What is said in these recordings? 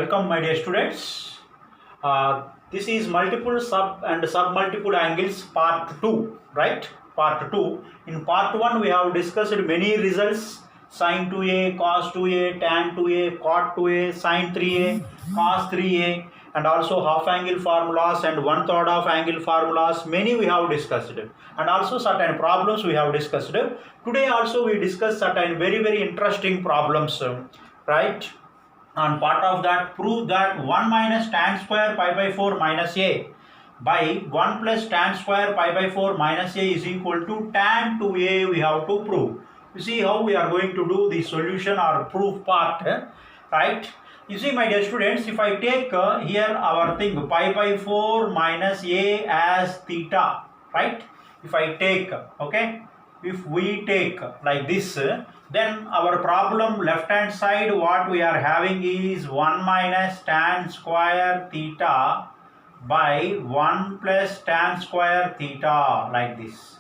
Welcome my dear students. This is multiple sub and submultiple angles part 2, right? Part 2. In part 1 we have discussed many results: sin 2a, cos 2a, tan 2a, cot 2a, sin 3a, cos 3a, and also half angle formulas and 1/3 of angle formulas. Many we have discussed, and also certain problems we have discussed. Today also we discuss certain very interesting problems, right? And part of that, prove that 1 minus tan square pi by 4 minus a by 1 plus tan square pi by 4 minus a is equal to tan 2a we have to prove. You see how we are going to do the solution or proof part, right? You see my dear students, if I take here our thing pi by 4 minus a as theta, right? If I take, okay, if we take like this, then our problem left hand side what we are having is 1 minus tan square theta by 1 plus tan square theta, like this,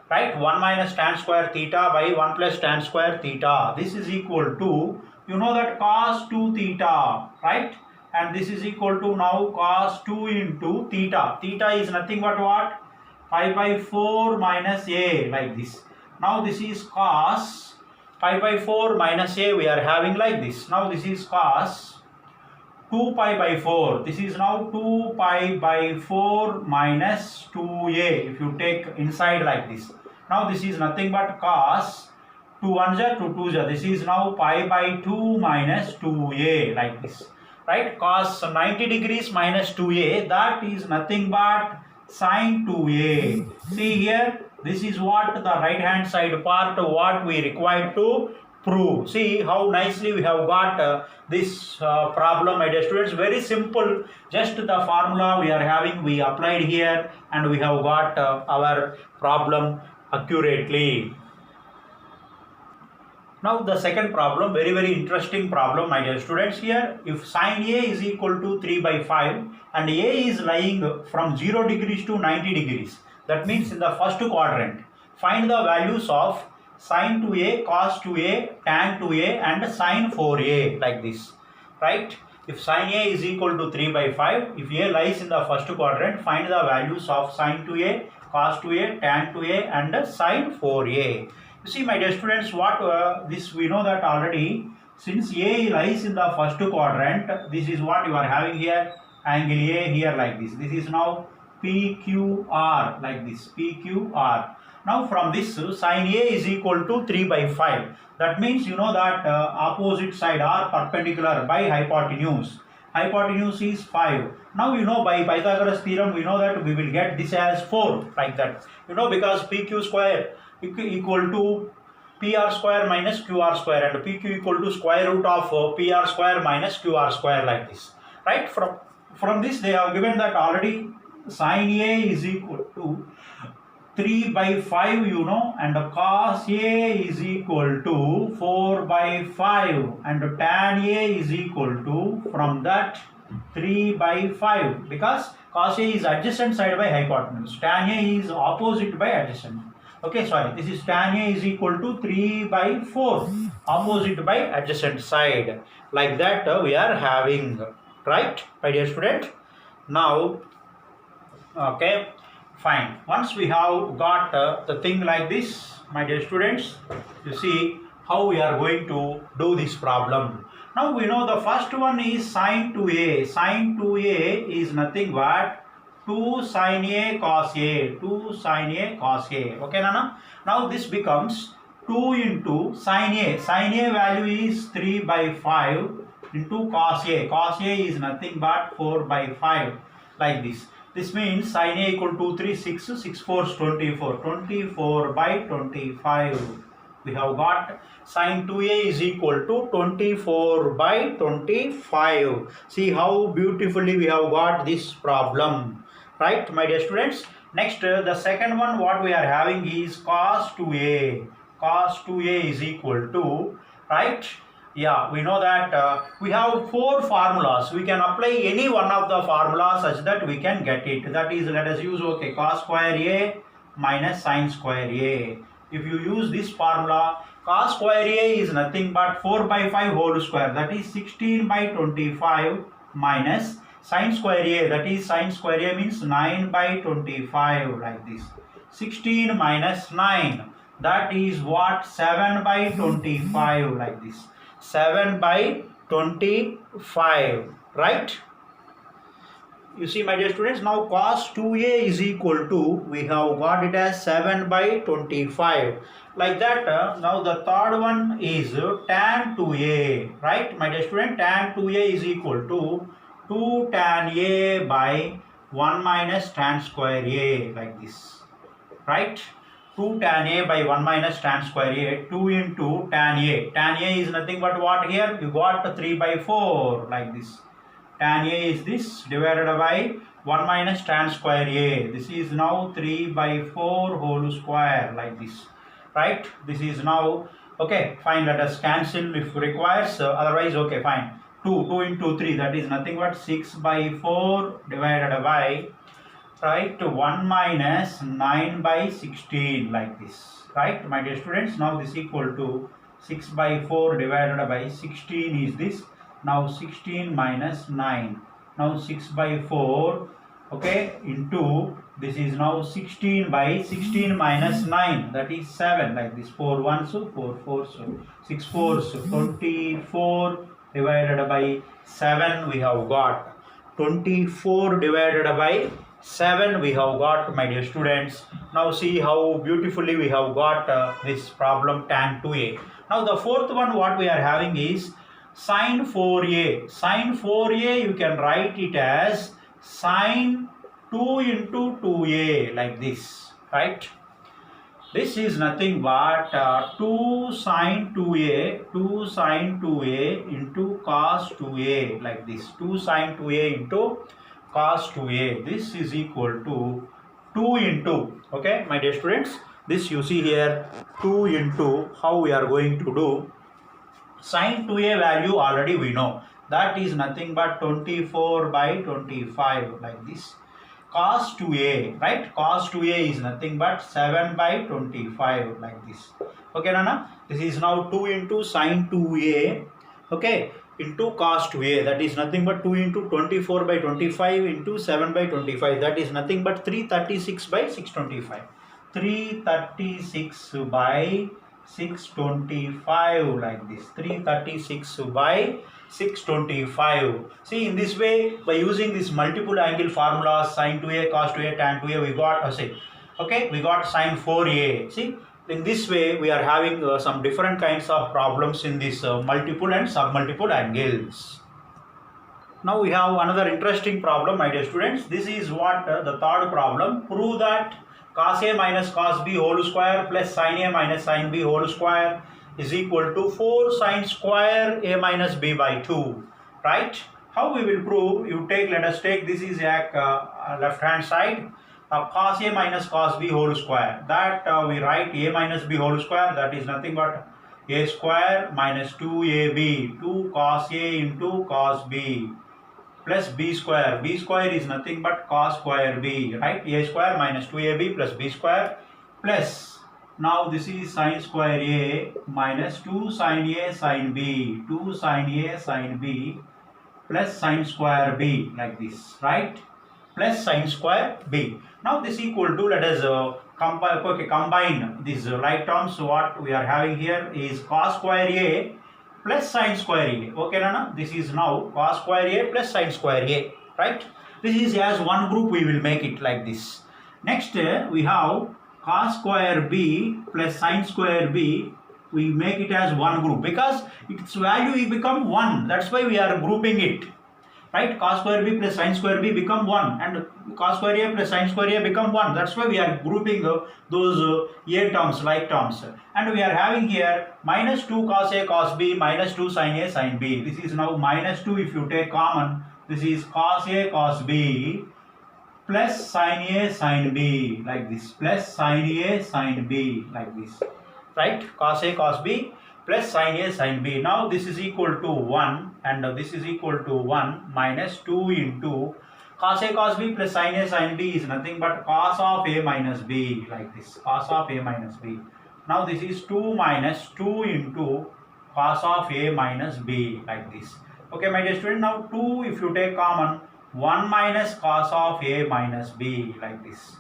right? 1 minus tan square theta by 1 plus tan square theta. This is equal to, you know that cos 2 theta, right? And this is equal to now cos 2 into theta. Theta is nothing but what? Pi by 4 minus a, like this. Now this is cos pi by 4 minus a we are having like this. Now this is cos 2 pi by 4. This is now 2 pi by 4 minus 2a if you take inside like this. Now this is nothing but cos 2 1 ja 2 2 ja. This is now pi by 2 minus 2a, like this, right? Cos 90 degrees minus 2a, that is nothing but sin 2a. See here, this is what the right hand side part what we required to prove. See how nicely we have got this problem, my dear students. Very simple, just the formula we are having, we applied here and we have got our problem accurately. Now the second problem, very interesting problem, my dear students. Here, if sin a is equal to 3 by 5 and a is lying from 0 degrees to 90 degrees, that means in the first quadrant, find the values of sin 2a, cos 2a, tan 2a and sin 4a, like this, right? If sin a is equal to 3 by 5, if a lies in the first quadrant, find the values of sin 2a, cos 2a, tan 2a and sin 4a. You see my dear students, what this we know that already, since a lies in the first quadrant, this is what you are having here, angle a here like this. This is now PQR, like this, PQR. Now from this, sin a is equal to 3 by 5. That means you know that opposite side are perpendicular by hypotenuse. Hypotenuse is 5. Now you know by Pythagoras theorem we know that we will get this as 4, like that. You know, because PQ square equal to PR square minus QR square and PQ equal to square root of PR square minus QR square, like this, right? From this they have given that already sin a is equal to 3 by 5, you know, and cos a is equal to 4 by 5 and tan a is equal to, from that, 3 by 5, because cos a is adjacent side by hypotenuse, tan a is opposite by adjacent. Okay, sorry, this is tan a is equal to 3 by 4, opposite by adjacent side, like that we are having, right, my dear student? Now, okay, fine. Once we have got the thing like this, my dear students, you see how we are going to do this problem. Now we know the first one is sin 2a. Sin 2a is nothing but 2 sin a cos a, 2 sin a cos a. Okay, Nana? Now this becomes 2 into sin a. Sin a value is 3 by 5 into cos a. Cos a is nothing but 4 by 5, like this. This means sin a equal to 3, 6, 6 4 is 24, 24 by 25. We have got sin 2a is equal to 24 by 25. See how beautifully we have got this problem, right, my dear students? Next, the second one what we are having is cos 2a. Cos 2a is equal to, right? Yeah, we know that we have 4 formulas. We can apply any one of the formulas such that we can get it. That is, let us use, okay, cos square a minus sin square a. If you use this formula, cos square a is nothing but 4 by 5 whole square, that is 16 by 25 minus sine square a, that is sine square a means 9 by 25 like this. 16 minus 9, that is what, 7 by 25 like this. 7 by 25, right? You see my dear students, now cos 2a is equal to, we have got it as 7 by 25. Like that, now the third one is tan 2a, right? My dear student, tan 2a is equal to 2 tan a by 1 minus tan square a, like this, right? 2 tan a by 1 minus tan square a, 2 into tan a. Tan a is nothing but what here? You got 3 by 4, like this. Tan a is this divided by 1 minus tan square a. This is now 3 by 4 whole square, like this, right? This is now, okay, fine, let us cancel if requires, otherwise, okay, fine. 2 into 3, that is nothing but 6 by 4 divided by, right, 1 minus 9 by 16, like this, right, my dear students. Now this equal to 6 by 4 divided by 16 is this. Now 16 minus 9. Now 6 by 4, okay, into, this is now 16 by 16 minus 9, that is 7, like this. 4 1 so 4 4 so 6 4 so 24 divided by 7 we have got. 24 divided by 7 we have got, my dear students. Now see how beautifully we have got this problem tan 2a. Now the fourth one what we are having is sine 4a. Sine 4a you can write it as sine 2 into 2a, like this, right? This is nothing but 2 sine 2a, 2 sine 2a into cos 2a, like this. 2 sine 2a into cos 2a. This is equal to 2 into, okay, my dear students, this you see here, 2 into, how we are going to do, sine 2a value already we know, that is nothing but 24 by 25, like this. Cos 2a, right, cos 2a is nothing but 7 by 25, like this. Okay, Nana, this is now 2 into sine 2a, okay, into cos 2a, that is nothing but 2 into 24 by 25 into 7 by 25, that is nothing but 336 by 625. 336 by 625, like this. 336 by 625. See, in this way, by using this multiple angle formula, sine 2a, cos 2a, tan 2a, we got, okay, we got sine 4a. See, in this way, we are having some different kinds of problems in this multiple and submultiple angles. Now we have another interesting problem, my dear students. This is what the third problem. Prove that cos a minus cos b whole square plus sin a minus sin b whole square is equal to 4 sin square a minus b by 2, right? How we will prove? You take, let us take, this is a left hand side, cos a minus cos b whole square, that we write a minus b whole square, that is nothing but a square minus 2ab, 2 cos a into cos b, plus b square. B square is nothing but cos square b, right? A square minus 2ab plus b square, plus, now this is sin square a minus 2 sin a sin b, 2 sin a sin b plus sin square b, like this, right? Plus sin square b. Now this equal to, let us combine these right terms. What we are having here is cos square a plus sin square a. Okay, Nana? This is now cos square a plus sin square a, right? This is as one group, we will make it like this. Next, we have cos square b plus sin square b. We make it as one group because its value will become 1. That's why we are grouping it, right? Cos square b plus sin square b become 1 and cos square a plus sin square a become 1. That's why we are grouping those a terms, like terms. And we are having here minus 2 cos a cos b minus 2 sin a sin b. This is now minus 2 if you take common. This is cos a cos b plus sin a sin b, like this, plus sin a sin b, like this, right? Cos a cos b plus sin a sin b. Now this is equal to 1 and this is equal to 1 minus 2 into cos a cos b plus sin a sin b is nothing but cos of a minus b, like this, cos of a minus b. Now this is 2 minus 2 into cos of a minus b, like this. Okay, my dear student, now 2 if you take common, 1 minus cos of a minus b, like this.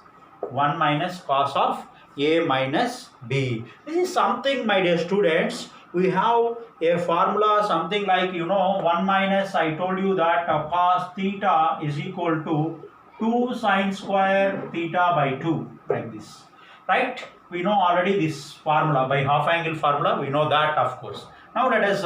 1 minus cos of a minus b. This is something, my dear students, we have a formula something like, 1 minus, I told you that cos theta is equal to 2 sine square theta by 2, like this. Right? We know already this formula by half angle formula, we know that, of course. Now let us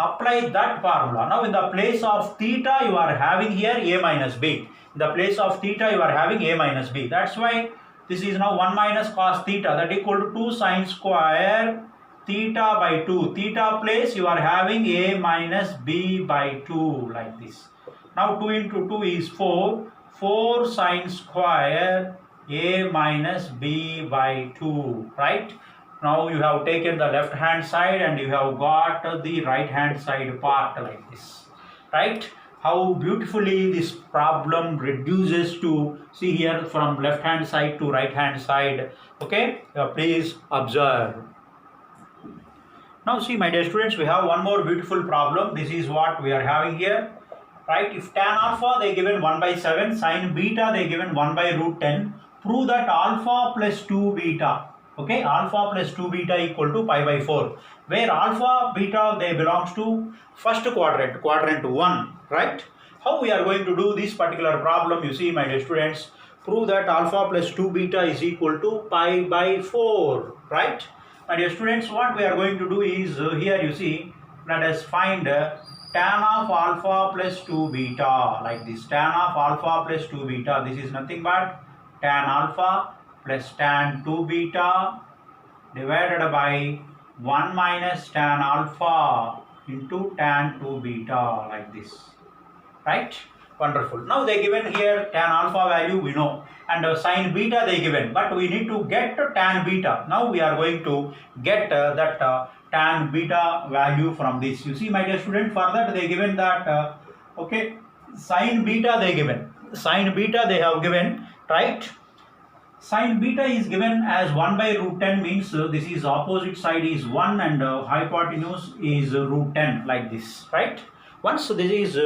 apply that formula. Now in the place of theta you are having here a minus b. In the place of theta you are having a minus b. That's why this is now 1 minus cos theta, that equal to 2 sine square theta by 2. Theta place you are having a minus b by 2, like this. Now 2 into 2 is 4. 4 sine square a minus b by 2, right? Now you have taken the left hand side and you have got the right hand side part, like this, right? How beautifully this problem reduces to, see here, from left hand side to right hand side. Okay, please observe. Now see, my dear students, we have one more beautiful problem. This is what we are having here, right? If tan alpha they given 1 by 7, sin beta they given 1 by root 10, prove that alpha plus 2 beta, okay, alpha plus 2 beta equal to pi by 4, where alpha beta they belongs to first quadrant, quadrant 1, right? How we are going to do this particular problem? You see, my dear students, prove that alpha plus 2 beta is equal to pi by 4, right? My dear students, what we are going to do is, here you see, let us find tan of alpha plus 2 beta, like this. Tan of alpha plus 2 beta, this is nothing but tan alpha plus tan 2 beta divided by 1 minus tan alpha into tan 2 beta, like this, right? Wonderful. Now they given here tan alpha value we know, and sin beta they given, but we need to get tan beta. Now we are going to get that tan beta value from this. You see, my dear student, for that they given that okay, sin beta they given, sin beta they have given, right? Sin beta is given as 1 by root 10, means this is opposite side is 1 and hypotenuse is root 10, like this, right? Once this is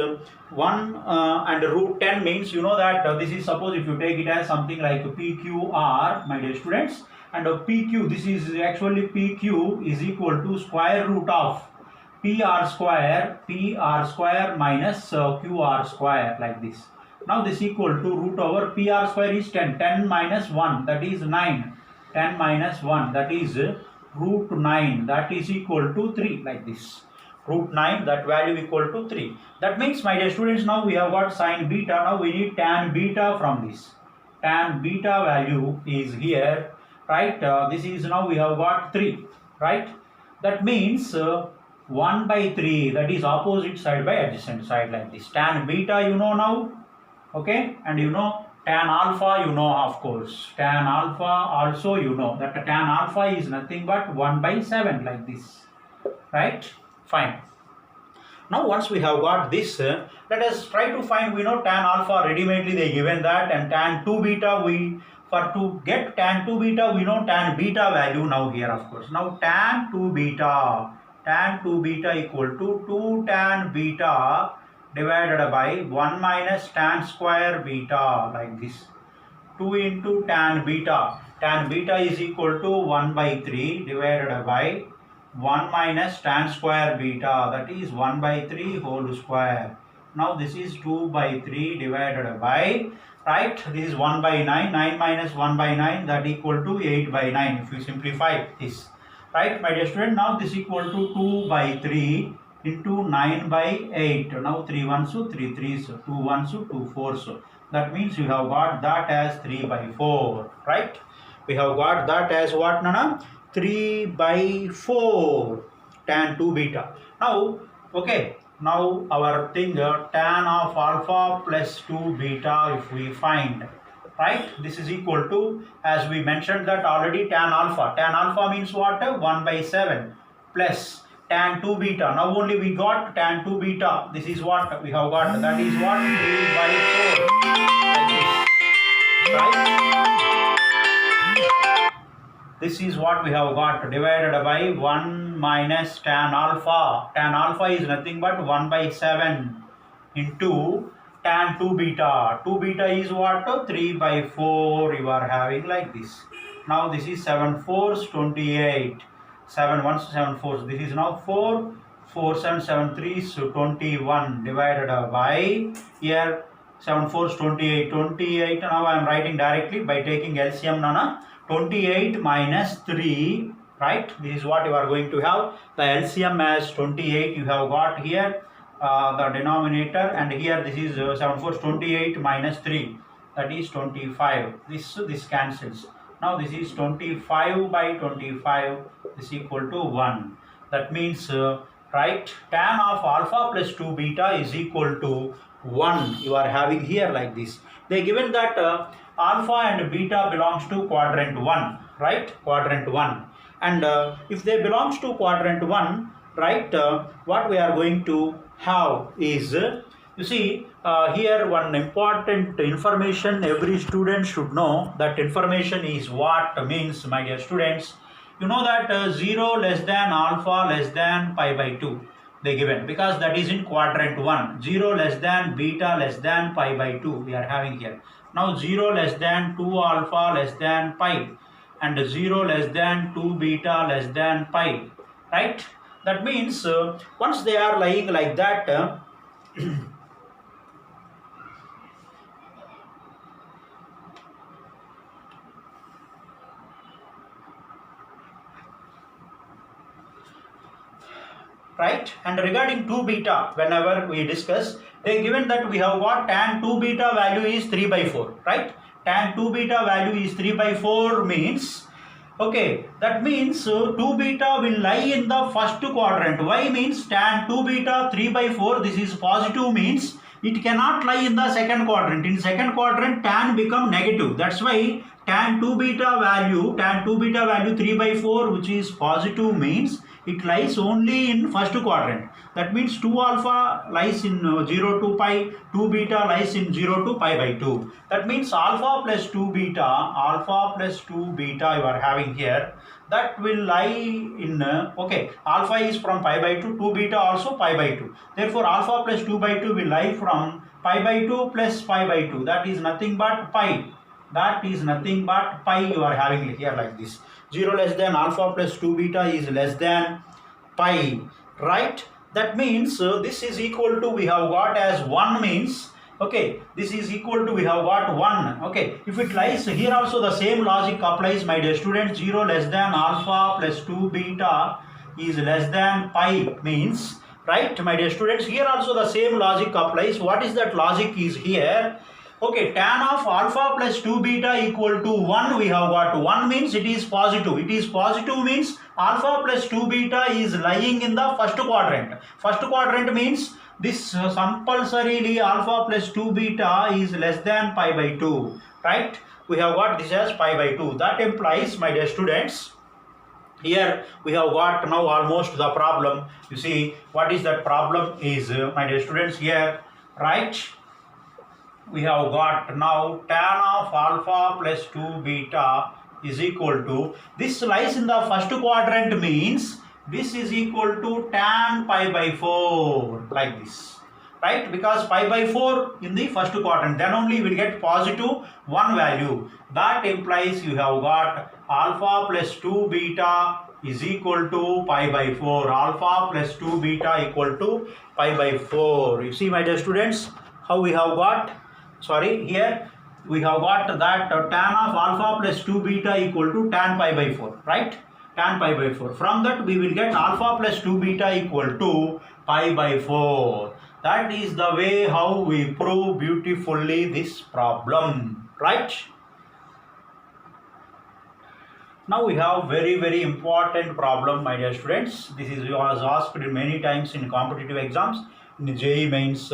1 and root 10 means, you know that this is, suppose if you take it as something like PQR, my dear students, and PQ, this is actually PQ is equal to square root of PR square minus QR square, like this. Now this equal to root over PR square is 10, 10 minus 1, that is 9, 10 minus 1, that is root 9, that is equal to 3, like this. Root 9, that value equal to 3. That means, my dear students, now we have got sin beta. Now we need tan beta from this. Tan beta value is here, right? This is, now we have got 3, right? That means 1 by 3, that is opposite side by adjacent side, like this. Tan beta you know now, okay? And you know tan alpha you know, of course. Tan alpha also you know that tan alpha is nothing but 1 by 7, like this, right? Fine. Now once we have got this, let us try to find, we know tan alpha ready-madely they given that, and tan 2 beta we, for to get tan 2 beta we know tan beta value now here, of course. Now tan 2 beta equal to 2 tan beta divided by 1 minus tan square beta, like this. 2 into tan beta is equal to 1 by 3 divided by 1 minus tan square beta, that is 1 by 3 whole square. Now this is 2 by 3 divided by, right, this is 1 by 9, 9 minus 1 by 9, that equal to 8 by 9 if you simplify this, right, my dear student. Now this equal to 2 by 3 into 9 by 8. Now 3 ones so 3 threes, 2 ones so 2 fours. That means you have got that as 3 by 4, right? We have got that as what, Nana? 3 by 4 tan 2 beta. Now, okay, now our thing tan of alpha plus 2 beta if we find, right, this is equal to, as we mentioned that already, tan alpha means what? 1 by 7 plus tan 2 beta. Now only we got tan 2 beta. This is what we have got, that is what? 3 by 4, like this, right? this is what we have got, divided by 1 minus tan alpha. Tan alpha is nothing but 1 by 7 into tan 2 beta. 2 beta is what? 3 by 4 you are having like this. Now this is 7 4s 28. 7 1s 7 4s. This is now 4. 4 7 7 3s 21 divided by here 7 4s 28. 28 now I am writing directly by taking LCM nana. 28 minus 3, right? This is what you are going to have. The LCM as 28 you have got here, the denominator, and here this is 7 4 28 minus 3, that is 25. This cancels. Now this is 25 by 25 is equal to 1. That means right, tan of alpha plus 2 beta is equal to 1 you are having here like this. They given that alpha and beta belongs to quadrant 1, right? Quadrant 1. And if they belongs to quadrant 1, right, what we are going to have is, you see, here one important information every student should know. That information is what means, my dear students. You know that 0 less than alpha less than pi by 2 they given, because that is in quadrant 1. 0 less than beta less than pi by 2 we are having here. Now 0 less than 2 alpha less than pi and 0 less than 2 beta less than pi, right? That means once they are lying like that, right? And regarding 2 beta, whenever we discuss, they given that we have got tan 2 beta value is 3 by 4, right? Tan 2 beta value is 3 by 4 means, okay, that means 2 beta will lie in the first quadrant. Why means tan 2 beta 3 by 4, this is positive, means it cannot lie in the second quadrant. In second quadrant tan become negative. That's why tan 2 beta value 3 by 4 which is positive means it lies only in first quadrant. That means 2 alpha lies in 0 to pi, 2 beta lies in 0 to pi by 2. That means alpha plus 2 beta you are having here, that will lie in, okay, alpha is from pi by 2, 2 beta also pi by 2. Therefore alpha plus 2 by 2 will lie from pi by 2 plus pi by 2. That is nothing but pi. That is nothing but pi you are having here like this. 0 less than alpha plus 2 beta is less than pi, right? That means this is equal to, we have got as 1 means, okay, this is equal to, we have got 1, okay. If it lies here also the same logic applies, my dear students. 0 less than alpha plus 2 beta is less than pi means, right, my dear students, here also the same logic applies. What is that logic is here? Okay, tan of alpha plus 2 beta equal to 1, we have got 1 means it is positive. It is positive means alpha plus 2 beta is lying in the first quadrant. First quadrant means this compulsorily alpha plus 2 beta is less than pi by 2, right? We have got this as pi by 2. That implies, my dear students, here we have got now almost the problem. You see, what is that problem is, my dear students, here, right? We have got now tan of alpha plus 2 beta is equal to, this lies in the first quadrant means this is equal to tan pi by 4 like this, right? Because pi by 4 in the first quadrant, then only we will get positive 1 value. That implies you have got alpha plus 2 beta is equal to pi by 4. Alpha plus 2 beta equal to pi by 4. You see, my dear students, how we have got, sorry, here we have got that tan of alpha plus 2 beta equal to tan pi by 4, right? Tan pi by 4. From that we will get alpha plus 2 beta equal to pi by 4. That is the way how we prove beautifully this problem, right? Now we have very important problem, my dear students. This is was asked many times in competitive exams, in JEE mains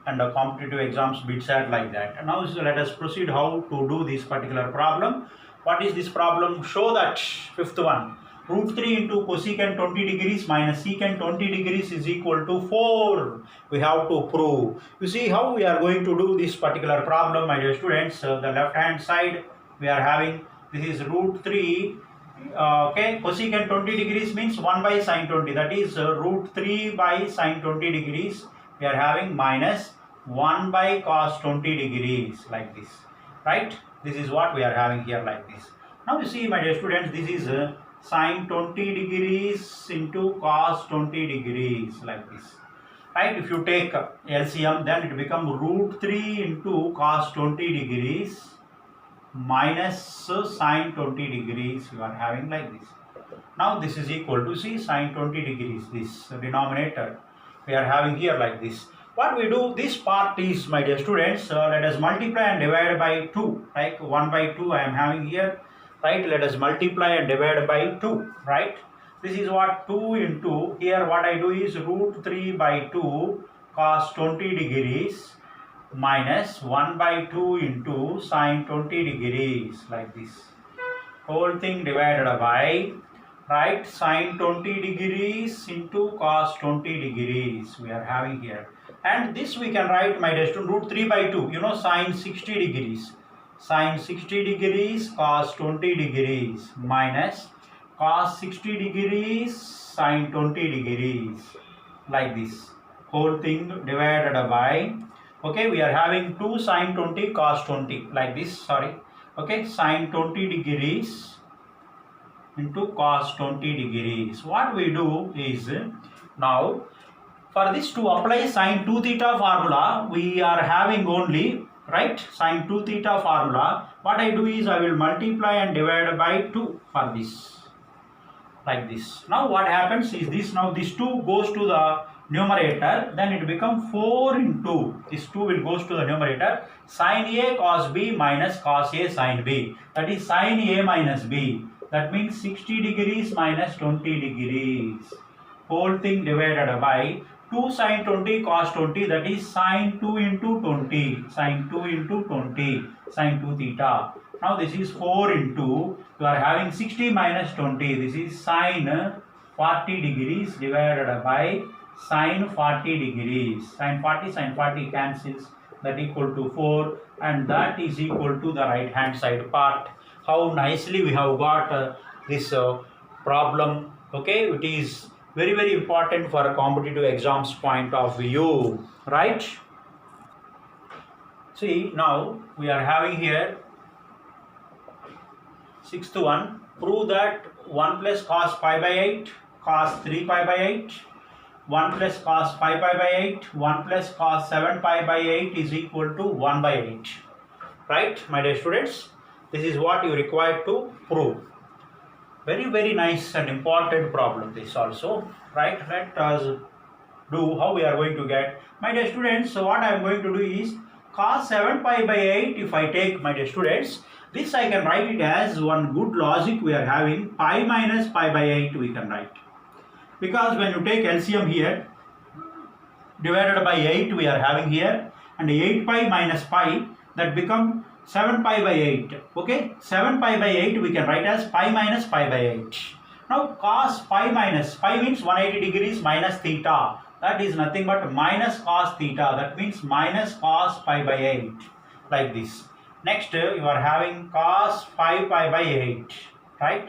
and competitive exams, BITSAT, like that. And now let us proceed how to do this particular problem. What is this problem? Show that, fifth one, root 3 into cosecant 20 degrees minus secant 20 degrees is equal to 4. We have to prove. You see how we are going to do this particular problem, my dear students. The left hand side we are having, this is root 3 Okay, cosecant 20 degrees means 1 by sine 20, that is root 3 by sine 20 degrees. We are having minus 1 by cos 20 degrees, like this, right? This is what we are having here, like this. Now you see, my dear students, this is sine 20 degrees into cos 20 degrees, like this, right? If you take LCM, then it becomes root 3 into cos 20 degrees minus sine 20 degrees. You are having like this. Now this is equal to, see, sine 20 degrees, this denominator we are having here, like this. What we do, this part is, my dear students, let us multiply and divide by 2, like 1 by 2 I am having here, right? Let us multiply and divide by 2, right? This is what 2 into, here what I do is root 3 by 2 cos 20 degrees minus 1 by 2 into sine 20 degrees, like this. Whole thing divided by, right, sine 20 degrees into cos 20 degrees we are having here. And this we can write, my dear student, root 3 by 2, you know, sine 60 degrees. Sine 60 degrees cos 20 degrees minus cos 60 degrees sine 20 degrees, like this. Whole thing divided by, okay, we are having 2 sine 20 cos 20, like this, sorry. Okay, sine 20 degrees into cos 20 degrees. What we do is, now for this to apply sine 2 theta formula, we are having only, right, sine 2 theta formula. What I do is I will multiply and divide by 2 for this, like this. Now what happens is this, now this 2 goes to the numerator, then it becomes 4 into, this 2 will goes to the numerator, sin A cos B minus cos A sin B, that is sin A minus B, that means 60 degrees minus 20 degrees, whole thing divided by 2 sin 20 cos 20, that is sin 2 into 20, sin 2 into 20, sin 2 theta. Now this is 4 into, you are having 60 minus 20, this is sin 40 degrees divided by sin 40 degrees. Sin 40 cancels, that equal to 4, and that is equal to the right hand side part. How nicely we have got this problem. Okay, it is very, very important for a competitive exams point of view, right? See, now we are having here sixth one, prove that 1 plus cos pi by 8 cos 3 pi by 8, 1 plus cos 5 pi by 8, 1 plus cos 7 pi by 8 is equal to 1 by 8. Right, my dear students? This is what you require to prove. Very, very nice and important problem this also. Right, let us do how we are going to get. My dear students, so what I am going to do is cos 7 pi by 8, if I take, my dear students, this I can write it as one good logic we are having, pi minus pi by 8 we can write. Because when you take LCM here, divided by 8 we are having here, and 8 pi minus pi, that become 7 pi by 8. Okay, 7 pi by 8 we can write as pi minus pi by 8. Now cos pi minus, pi means 180 degrees minus theta. That is nothing but minus cos theta. That means minus cos pi by 8. Like this. Next you are having cos 5 pi by 8. Right?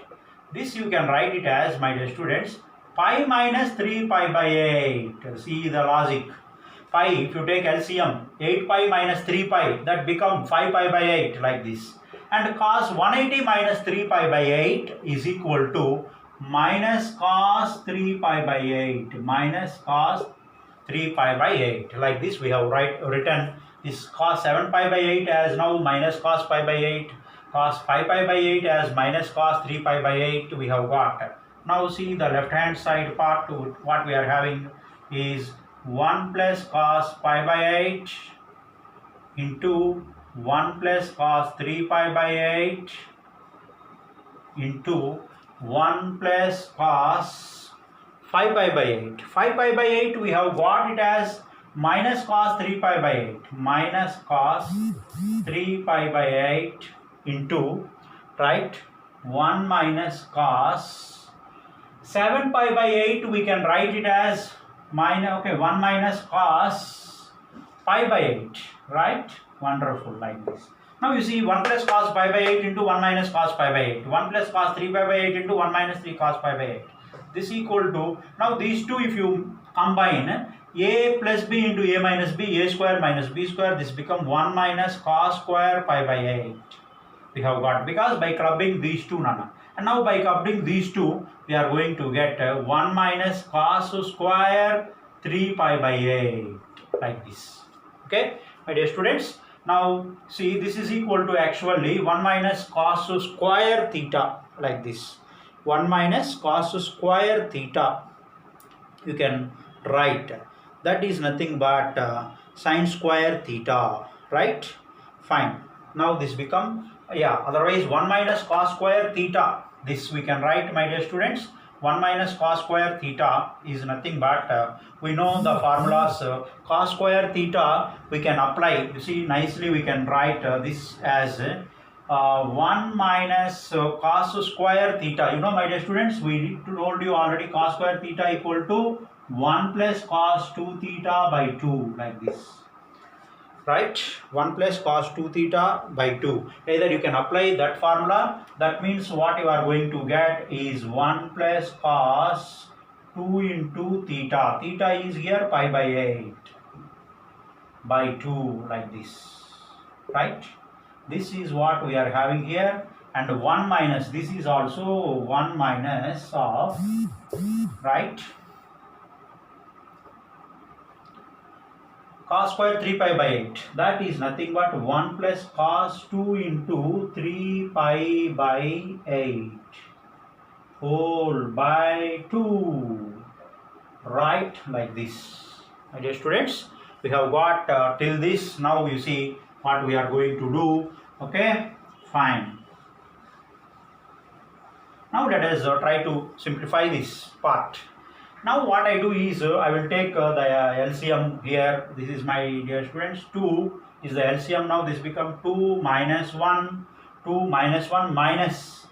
This you can write it as, my dear students, pi minus 3 pi by 8. See the logic. Pi, if you take LCM, 8 pi minus 3 pi, that become 5 pi by 8, like this. And cos 180 minus 3 pi by 8 is equal to minus cos 3 pi by 8, minus cos 3 pi by 8. Like this we have written this cos 7 pi by 8 as now minus cos pi by 8, cos 5 pi by 8 as minus cos 3 pi by 8 we have got. Now see the left hand side part, what we are having is 1 plus cos pi by 8 into 1 plus cos 3 pi by 8 into 1 plus cos 5 pi by 8. 5 pi by 8 we have got it as minus cos 3 pi by 8, minus cos 3 pi by 8 into, right, 1 minus cos 7 pi by 8 we can write it as minus, okay, 1 minus cos pi by 8, right? Wonderful, like this. Now you see 1 plus cos pi by 8 into 1 minus cos pi by 8. 1 plus cos 3 pi by 8 into 1 minus 3 cos pi by 8. This equal to, now these two if you combine, a plus b into a minus b, a square minus b square, this become 1 minus cos square pi by 8. We have got, because by clubbing these two, Nana. And now by clubbing these two, we are going to get 1 minus cos square 3 pi by 8, like this. Okay, my dear students. Now see, this is equal to actually 1 minus cos square theta, like this. 1 minus cos square theta, you can write. That is nothing but sine square theta, right? Fine. Now this become, otherwise 1 minus cos square theta. This we can write, my dear students. 1 minus cos square theta is nothing but, we know the formulas, cos square theta we can apply. You see, nicely we can write this as 1 minus cos square theta. You know, my dear students, we told you already cos square theta equal to 1 plus cos 2 theta by 2, like this. Right, 1 plus cos 2 theta by 2. Either you can apply that formula. That means what you are going to get is 1 plus cos 2 into theta. Theta is here pi by 8 by 2, like this. Right, this is what we are having here. And 1 minus, this is also 1 minus of, right, cos square 3 pi by 8, that is nothing but 1 plus cos 2 into 3 pi by 8 whole by 2, right, like this. My dear students, we have got till this. Now you see what we are going to do. Okay, fine. Now let us try to simplify this part. Now what I do is, I will take the LCM here. This is, my dear students, 2 is the LCM. Now this become 2 minus 1, 2 minus 1 minus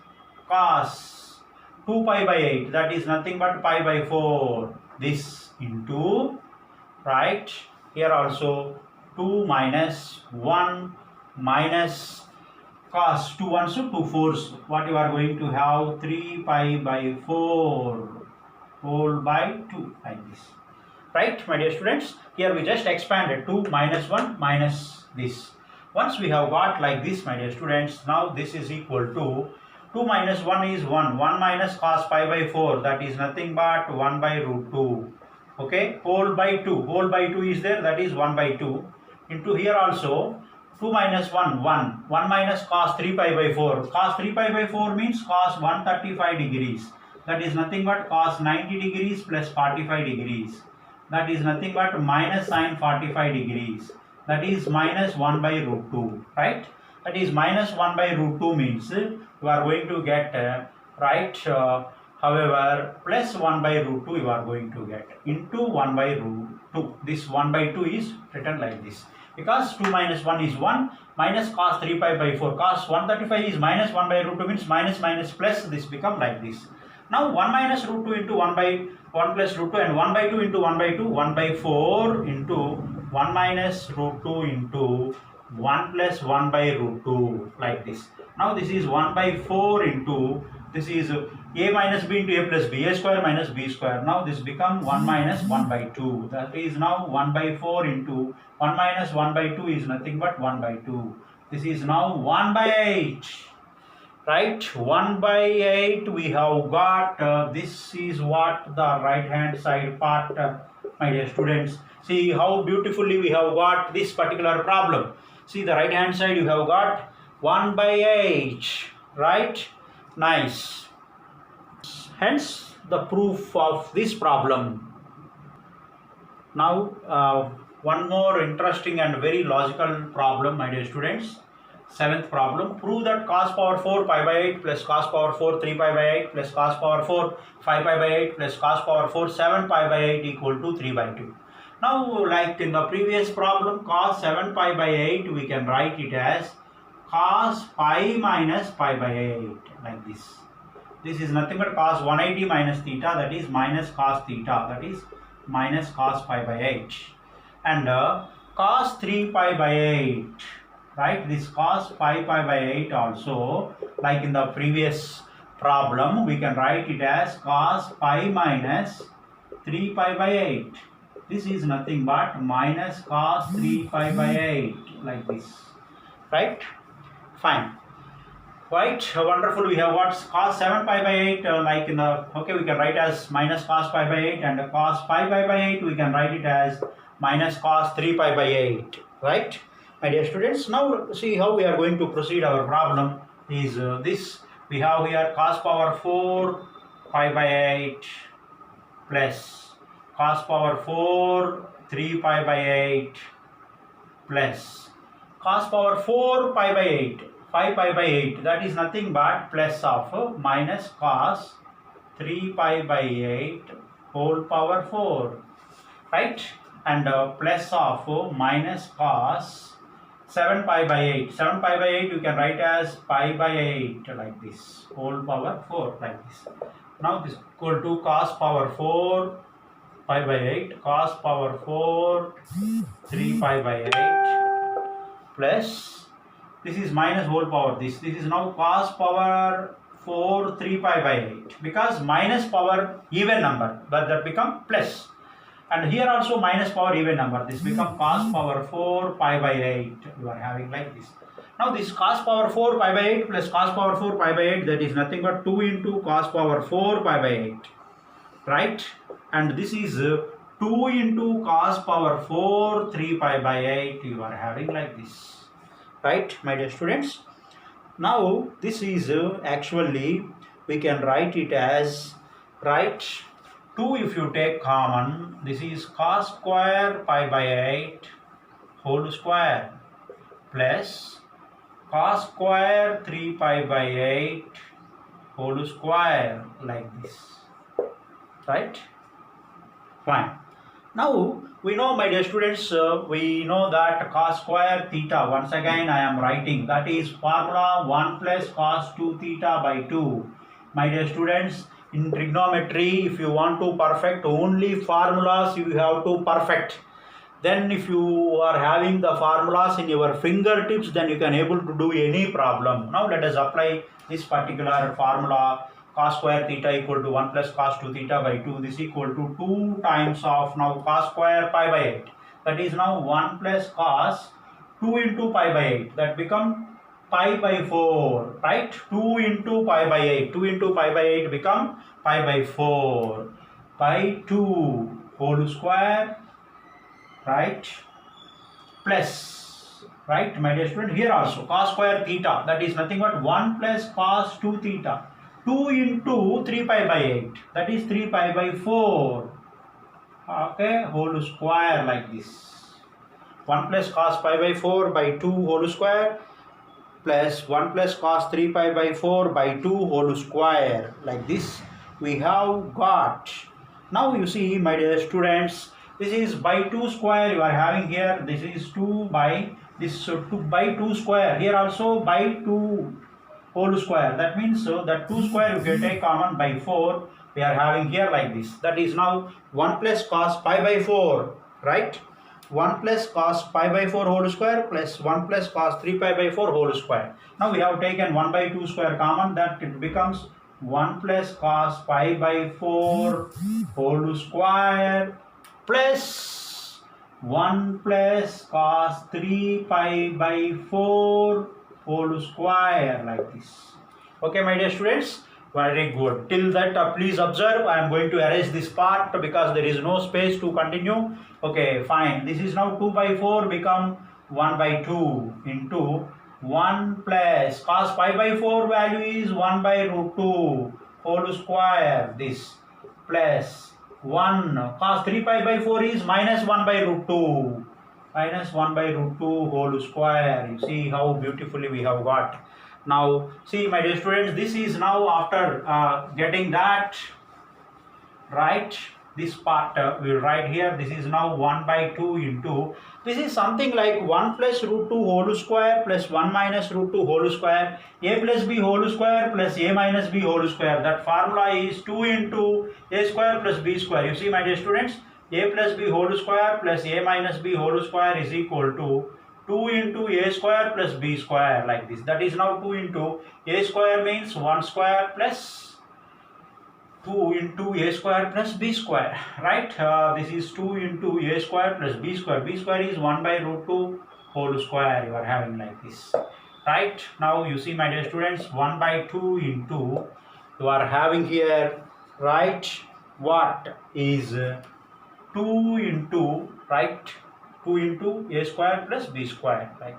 cos 2 pi by 8. That is nothing but pi by 4. This into, right, here also 2 minus 1 minus cos 2 1s to 2 4s. What you are going to have 3 pi by 4 whole by 2, like this. Right, my dear students, here we just expanded 2 minus 1 minus this. Once we have got like this, my dear students, now this is equal to 2 minus 1 is 1, 1 minus cos pi by 4, that is nothing but 1 by root 2. Okay, whole by 2, whole by 2 is there, that is 1 by 2, into here also 2 minus 1, 1, 1 minus cos 3 pi by 4. Cos 3 pi by 4 means cos 135 degrees. That is nothing but cos 90 degrees plus 45 degrees. That is nothing but minus sine 45 degrees. That is minus 1 by root 2. Right? That is minus 1 by root 2 means you are going to get, right, however, plus 1 by root 2 you are going to get into 1 by root 2. This 1 by 2 is written like this. Because 2 minus 1 is 1, minus cos 3 pi by 4. Cos 135 is minus 1 by root 2 means minus minus plus, this become like this. Now 1 minus root 2 into 1 by 1 plus root 2 and 1 by 2 into 1 by 2, 1 by 4 into 1 minus root 2 into 1 plus 1 by root 2, like this. Now this is 1 by 4 into, this is a minus b into a plus b, a square minus b square. Now this become 1 minus 1 by 2. That is now 1 by 4 into 1 minus 1 by 2 is nothing but 1 by 2. This is now 1 by 8. Right, 1 by 8 we have got, this is what the right hand side part, my dear students. See how beautifully we have got this particular problem. See the right hand side you have got 1 by 8, right, nice. Hence the proof of this problem. Now one more interesting and very logical problem, my dear students. 7th problem, prove that cos power 4 pi by 8 plus cos power 4 3 pi by 8 plus cos power 4 5 pi by 8 plus cos power 4 7 pi by 8 equal to 3 by 2. Now like in the previous problem, cos 7 pi by 8 we can write it as cos pi minus pi by 8, like this. This is nothing but cos 180 minus theta, that is minus cos theta, that is minus cos pi by 8. And cos 3 pi by 8, right? This cos pi by 8 also, like in the previous problem, we can write it as cos pi minus 3 pi by 8. This is nothing but minus cos 3 pi by 8, like this, right? Fine. Quite wonderful. We have what cos 7 pi by 8, like in the, okay, we can write as minus cos pi by 8, and cos pi by 8 we can write it as minus cos 3 pi by 8, right, my dear students? Now see how we are going to proceed. Our problem is this. We have here cos power 4 pi by 8 plus cos power 4 3 pi by 8 plus cos power 4 pi by 8 5 pi by 8, that is nothing but plus of minus cos 3 pi by 8 whole power 4, right, and plus of minus cos 7 pi by 8. 7 pi by 8 you can write as pi by 8, like this, whole power 4, like this. Now this equal to cos power 4 pi by 8 cos power 4 3 pi by 8 plus, this is minus whole power, this is now cos power 4 3 pi by 8, because minus power even number, but that become plus, and here also minus power even number, this become cos power 4 pi by 8, you are having like this. Now this cos power 4 pi by 8 plus cos power 4 pi by 8, that is nothing but 2 into cos power 4 pi by 8, right, and this is 2 into cos power 4 3 pi by 8, you are having like this, right, my dear students? Now this is actually we can write it as, right, 2 if you take common, this is cos square pi by 8 whole square plus cos square 3 pi by 8 whole square, like this, right? Fine. Now we know, my dear students, we know that cos square theta, once again I am writing, that is formula 1 plus cos 2 theta by 2. My dear students, in trigonometry, if you want to perfect only formulas, you have to perfect. Then if you are having the formulas in your fingertips, then you can able to do any problem. Now let us apply this particular formula. Cos square theta equal to 1 plus cos 2 theta by 2. This equal to 2 times of now cos square pi by 8. That is now 1 plus cos 2 into pi by 8. That become pi by 4, right? 2 into pi by 8. 2 into pi by 8 become pi by 4. By 2 whole square, right? Plus, right, my dear student, here also cos square theta, that is nothing but 1 plus cos 2 theta. 2 into 3 pi by 8, that is 3 pi by 4, okay, whole square, like this. 1 plus cos pi by 4 by 2 whole square plus 1 plus cos 3 pi by 4 by 2 whole square, like this we have got. Now you see, my dear students, this is by 2 square you are having here, this is 2 by, this 2 by 2 square, here also by 2 whole square, that means that 2 square if you take common by 4, we are having here like this, that is now 1 plus cos pi by 4, right, 1 plus cos pi by 4 whole square plus 1 plus cos 3 pi by 4 whole square. Now we have taken 1 by 2 square common, that it becomes 1 plus cos pi by 4 whole square plus 1 plus cos 3 pi by 4 whole square, like this. Okay, my dear students, very good. Till that, please observe, I am going to erase this part because there is no space to continue. Okay, fine. This is now 2 by 4 become 1 by 2 into 1 plus cos pi by 4 value is 1 by root 2 whole square, this, plus 1 cos 3 pi by 4 is minus 1 by root 2. Minus 1 by root 2 whole square. You see how beautifully we have got. Now see, my dear students, this is now after getting that, right, this part we will write here, this is now 1 by 2 into, this is something like 1 plus root 2 whole square plus 1 minus root 2 whole square, a plus b whole square plus a minus b whole square. That formula is 2 into a square plus b square. You see, my dear students, a plus b whole square plus a minus b whole square is equal to 2 into a square plus b square like this. That is now 2 into a square means 1 square plus 2 into a square plus b square, right? This is 2 into a square plus b square. B square is 1 by root 2 whole square you are having like this, right? Now you see, my dear students, 1 by 2 into, you are having here, right, what is 2 into, right, 2 into a square plus b square, like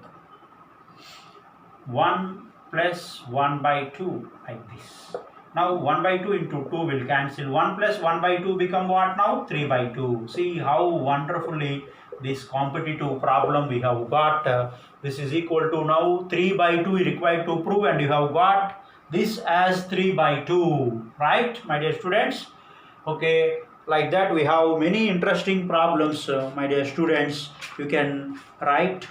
1 plus 1 by 2 like this. Now 1 by 2 into 2 will cancel. 1 plus 1 by 2 become what now? 3 by 2. See how wonderfully this competitive problem we have got. This is equal to now 3 by 2 required to prove, and you have got this as 3 by 2, right, my dear students? Okay, like that we have many interesting problems, my dear students. You can write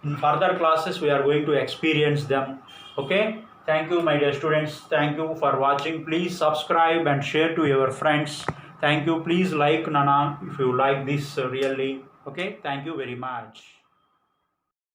in further classes. We are going to experience them. Okay, thank you, my dear students. Thank you for watching. Please subscribe and share to your friends. Thank you. Please like Nana if you like this really. Okay, thank you very much.